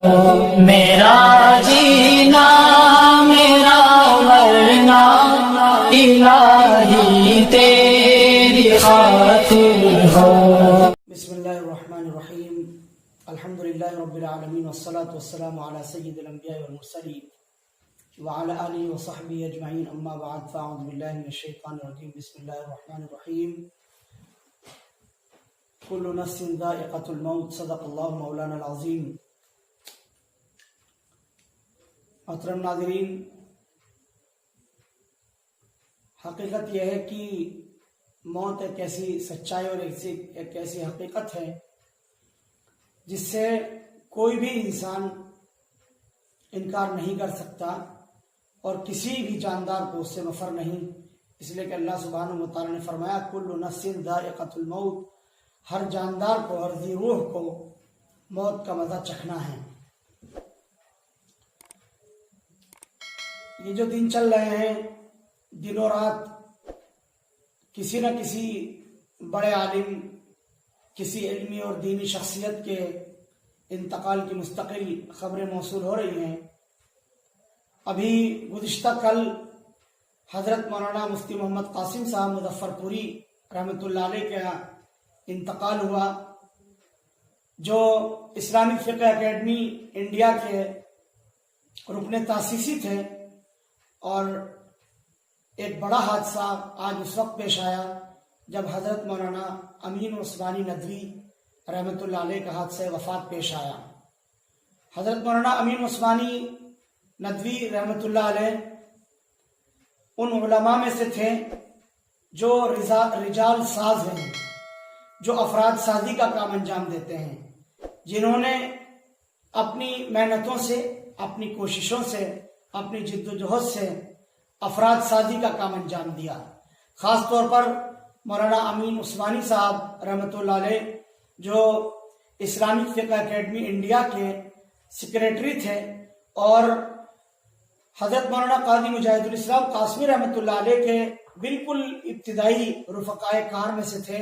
میرا جینا میرا مرنا الہی تیری خاطر ہو۔ بسم اللہ الرحمن الرحیم، الحمدللہ رب العالمین والصلاة والسلام علی سید الانبیاء والمرسلین وعلی آلہ وصحبہ اجمعین، اما بعد فاعوذ باللہ من الشیطان الرجیم، بسم اللہ الرحمن الرحیم۔ کل نفس ذائقۃ الموت، صدق اللہ مولانا العظیم۔ محترم ناظرین، حقیقت یہ ہے کہ موت ایک ایسی سچائی اور ایک ایسی حقیقت ہے جس سے کوئی بھی انسان انکار نہیں کر سکتا اور کسی بھی جاندار کو اس سے مفر نہیں، اس لیے کہ اللہ سبحانہ و تعالی نے فرمایا کل نفس ذائقۃ الموت، ہر جاندار کو، ہر ذی روح کو موت کا مزہ چکھنا ہے۔ یہ جو دن چل رہے ہیں، دنوں رات کسی نہ کسی بڑے عالم، کسی علمی اور دینی شخصیت کے انتقال کی مستقل خبریں موصول ہو رہی ہیں۔ ابھی گزشتہ کل حضرت مولانا مفتی محمد قاسم صاحب مظفر پوری رحمۃ اللہ علیہ کا انتقال ہوا، جو اسلامی فقہ اکیڈمی انڈیا کے رکن تاسیسی تھے، اور ایک بڑا حادثہ آج اس وقت پیش آیا جب حضرت مولانا امین عثمانی ندوی رحمۃ اللہ علیہ کا حادثہ وفات پیش آیا۔ حضرت مولانا امین عثمانی ندوی رحمۃ اللہ علیہ ان علماء میں سے تھے جو رجال ساز ہیں، جو افراد سازی کا کام انجام دیتے ہیں، جنہوں نے اپنی محنتوں سے، اپنی کوششوں سے، اپنی جد و جہد سے افراد سازی کا کام انجام دیا۔ خاص طور پر مولانا امین عثمانی صاحب رحمۃ اللہ علیہ، جو اسلامی فقہ اکیڈمی انڈیا کے سکریٹری تھے، اور حضرت مولانا قاضی مجاہد الاسلام قاسمی رحمۃ اللہ علیہ کے بالکل ابتدائی رفقائے کار میں سے تھے۔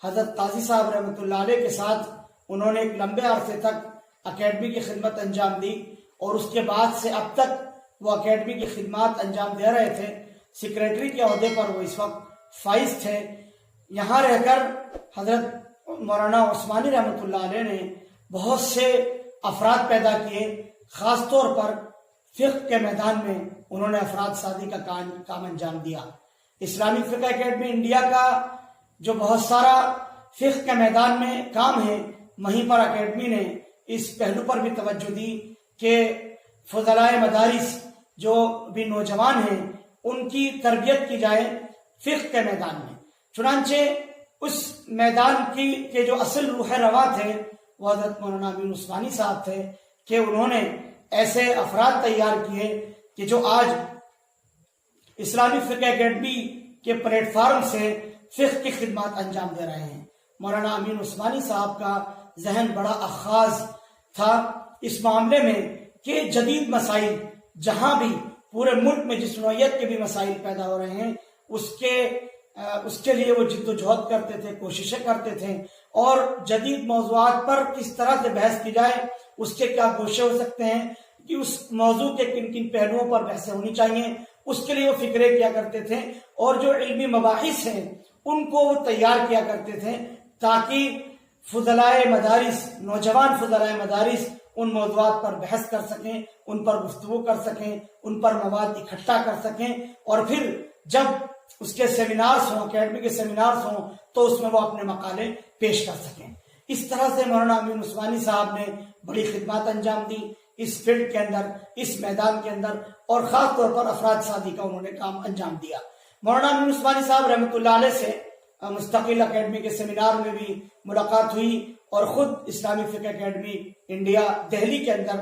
حضرت قاضی صاحب رحمۃ اللہ علیہ کے ساتھ انہوں نے ایک لمبے عرصے تک اکیڈمی کی خدمت انجام دی، اور اس کے بعد سے اب تک وہ اکیڈمی کی خدمات انجام دے رہے تھے۔ سکریٹری کے عہدے پر وہ اس وقت فائز تھے۔ یہاں رہ کر حضرت مولانا عثمانی رحمۃ اللہ علیہ نے بہت سے افراد پیدا کیے، خاص طور پر فقہ کے میدان میں انہوں نے افراد سازی کا کام انجام دیا۔ اسلامی فقہ اکیڈمی انڈیا کا جو بہت سارا فقہ کے میدان میں کام ہے، وہیں پر اکیڈمی نے اس پہلو پر بھی توجہ دی کہ فضلائے مدارس جو بھی نوجوان ہیں ان کی تربیت کی جائے فقہ کے میدان میں۔ چنانچہ اس میدان کے جو اصل روح رواں تھے وہ حضرت مولانا امین عثمانی صاحب تھے، کہ انہوں نے ایسے افراد تیار کیے کہ جو آج اسلامی فقہ اکیڈمی کے پلیٹ فارم سے فقہ کی خدمات انجام دے رہے ہیں۔ مولانا امین عثمانی صاحب کا ذہن بڑا اخاذ تھا اس معاملے میں کہ جدید مسائل، جہاں بھی پورے ملک میں جس نوعیت کے بھی مسائل پیدا ہو رہے ہیں، اس کے لیے وہ جد و جہد کرتے تھے، کوششیں کرتے تھے، اور جدید موضوعات پر کس طرح سے بحث کی جائے، اس کے کیا گوشے ہو سکتے ہیں، کہ اس موضوع کے کن کن پہلوؤں پر بحثیں ہونی چاہیے، اس کے لیے وہ فکریں کیا کرتے تھے، اور جو علمی مباحث ہیں ان کو وہ تیار کیا کرتے تھے، تاکہ فضلائے مدارس، نوجوان فضلائے مدارس ان موضوعات پر بحث کر سکیں، ان پر گفتگو کر سکیں، ان پر مواد اکٹھا کر سکیں، اور پھر جب اس کے سیمینارز ہوں، اکیڈمی کے سیمینارز ہوں، تو اس میں وہ اپنے مقالے پیش کر سکیں۔ اس طرح سے مولانا امین عثمانی صاحب نے بڑی خدمات انجام دی اس فیلڈ کے اندر، اس میدان کے اندر، اور خاص طور پر افراد سازی کا انہوں نے کام انجام دیا۔ مولانا امین عثمانی صاحب رحمۃ اللہ علیہ سے مستقل اکیڈمی کے سیمینار میں بھی ملاقات ہوئی، اور خود اسلامی فقہ اکیڈمی انڈیا دہلی کے اندر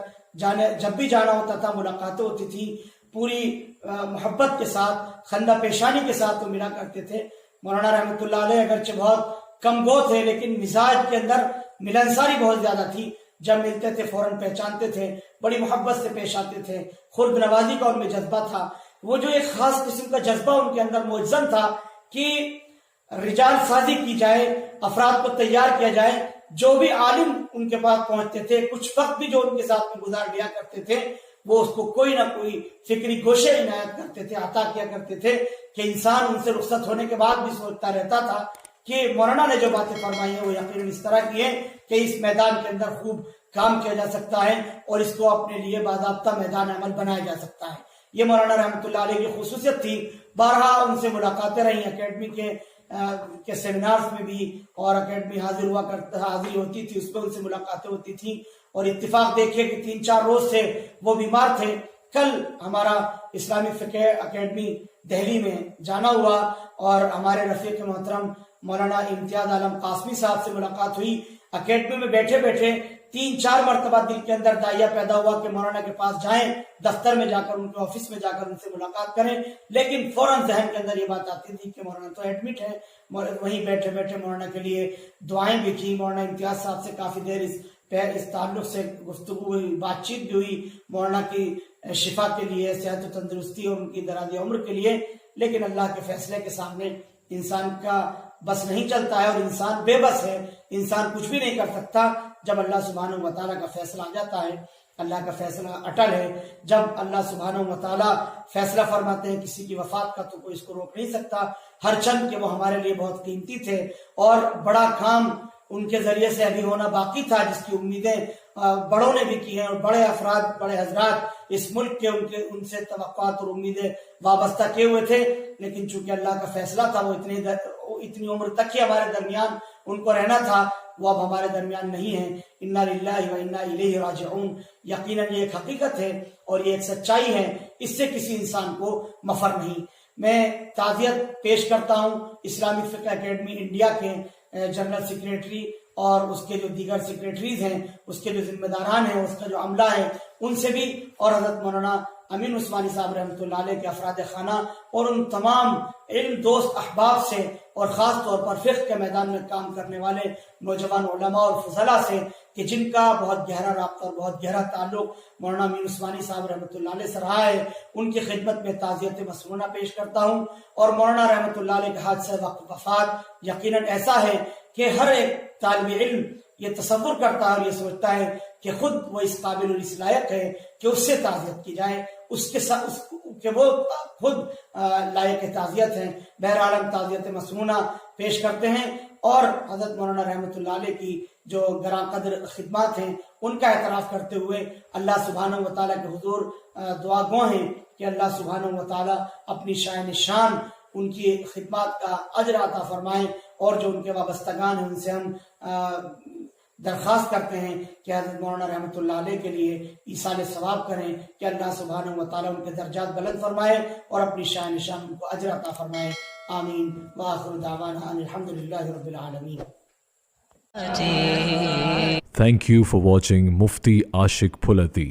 جب بھی جانا ہوتا تھا ملاقاتیں ہوتی تھی، پوری محبت کے ساتھ، خندہ پیشانی کے ساتھ وہ ملا کرتے تھے۔ مولانا رحمۃ اللہ علیہ اگرچہ بہت کم گو تھے، لیکن مزاج کے اندر ملنساری بہت زیادہ تھی، جب ملتے تھے فوراً پہچانتے تھے، بڑی محبت سے پیش آتے تھے، خرد نوازی کا ان میں جذبہ تھا۔ وہ جو ایک خاص قسم کا جذبہ ان کے اندر موجزن تھا کہ رجال سازی کی جائے، افراد کو تیار کیا جائے، جو بھی عالم ان کے پاس پہنچتے تھے، کچھ وقت بھی جو ان کے ساتھ میں گزار لیا کرتے تھے وہ اس کو کوئی نہ کوئی فکری گوشے عنایت کرتے تھے، عطا کیا کرتے تھے کہ انسان ان سے رخصت ہونے کے بعد بھی سوچتا رہتا تھا کہ مولانا نے جو باتیں فرمائی ہیں وہ یقیناً اس طرح کی ہیں کہ اس میدان کے اندر خوب کام کیا جا سکتا ہے اور اس کو اپنے لیے باضابطہ میدان عمل بنایا جا سکتا ہے۔ یہ مولانا رحمۃ اللہ علیہ کی خصوصیت تھی۔ بارہا ان سے ملاقاتیں رہی، اکیڈمی کے سیمینارز میں بھی، اور اکیڈمی حاضری ہوتی تھی، اس میں ان سے ملاقاتیں ہوتی تھیں۔ اور اتفاق دیکھیے کہ 3-4 روز سے وہ بیمار تھے۔ کل ہمارا اسلامی فقہ اکیڈمی دہلی میں جانا ہوا اور ہمارے رفیق محترم مولانا امتیاز عالم قاسمی صاحب سے ملاقات ہوئی۔ اکیڈمی میں بیٹھے بیٹھے 3-4 مرتبہ دل کے اندر داعیہ پیدا ہوا کہ مولانا کے پاس جائیں، دفتر میں جا کر، ان کے آفس میں جا کر ان سے ملاقات کریں، لیکن فوراً ذہن کے اندر یہ بات آتی تھی کہ مولانا تو ایڈمٹ ہے۔ وہیں بیٹھے بیٹھے مولانا کے لیے دعائیں بھی کی۔ مولانا امتیاز صاحب سے کافی دیر اس تعلق سے گفتگو ہوئی، بات چیت بھی ہوئی، مولانا کی شفا کے لیے، صحت و تندرستی اور ان کی دراز عمر کے لیے۔ لیکن اللہ کے فیصلے کے سامنے انسان کا بس نہیں چلتا ہے اور انسان بے بس ہے، انسان کچھ بھی نہیں کر سکتا۔ جب اللہ سبحانہ و تعالیٰ کا فیصلہ آ جاتا ہے، اللہ کا فیصلہ اٹل ہے۔ جب اللہ سبحانہ و تعالیٰ فیصلہ فرماتے ہیں کسی کی وفات کا تو کوئی اس کو روک نہیں سکتا، ہر چند کہ وہ ہمارے لیے بہت قیمتی تھے اور بڑا کام ان کے ذریعے سے ابھی ہونا باقی تھا، جس کی امیدیں بڑوں نے بھی کی ہیں اور بڑے افراد، بڑے حضرات اس ملک کے ان سے توقعات اور امیدیں وابستہ کیے ہوئے تھے۔ لیکن چونکہ اللہ کا فیصلہ تھا، وہ اتنی عمر تک ہی ہمارے درمیان ان کو رہنا تھا، وہ اب ہمارے درمیان نہیں ہے۔ انا للہ و انا الیہ راجعون، یقیناً یہ ایک حقیقت ہے اور یہ ایک سچائی ہے، اس سے کسی انسان کو مفر نہیں۔ میں تعزیت پیش کرتا ہوں اسلامی فقہ اکیڈمی انڈیا کے جنرل سکریٹری اور اس کے جو دیگر سیکریٹریز ہیں، اس کے جو ذمہ داران ہیں، اس کا جو عملہ ہے، ان سے بھی، اور حضرت مولانا امین عثمانی صاحب رحمۃ اللہ علیہ کے افراد خانہ اور ان تمام علم دوست احباب سے، اور خاص طور پر فقہ کے میدان میں کام کرنے والے نوجوان علماء اور فضلاء سے کہ جن کا بہت گہرا رابطہ اور بہت گہرا تعلق مولانا امین عثمانی صاحب رحمۃ اللہ علیہ سے رہا ہے، ان کی خدمت میں تعزیت مسنونہ پیش کرتا ہوں۔ اور مولانا رحمۃ اللہ علیہ کا حادثہ وفات یقیناً ایسا ہے کہ ہر ایک طالب علم یہ تصور کرتا ہے اور یہ سوچتا ہے کہ خود وہ اس قابل اور اس لائق ہے کہ اس سے تعزیت کی جائے، اس کے ساتھ کہ وہ خود لائق تعزیت ہیں۔ بہرحال ہم تعزیت مسنونہ پیش کرتے ہیں اور حضرت مولانا رحمۃ اللہ علیہ کی جو گراں قدر خدمات ہیں ان کا اعتراف کرتے ہوئے اللہ سبحانہ و تعالیٰ کے حضور دعا گو ہیں کہ اللہ سبحانہ و تعالیٰ اپنی شان ان کی خدمات کا اجر عطا فرمائیں، اور جو ان کے وابستگان ہیں ان سے ہم درخواست کرتے ہیں کہ حضرت مولانا رحمۃ اللہ علیہ کے لیے ایصال ثواب کریں کہ اللہ سبحانہ و تعالیٰ ان کے درجات بلند فرمائے اور اپنی شان ان کو اجر عطا فرمائے۔ آمین وآخر دعوانا ان الحمدللہ رب العالمین۔ Thank you for watching Mufti Ashik Pulati.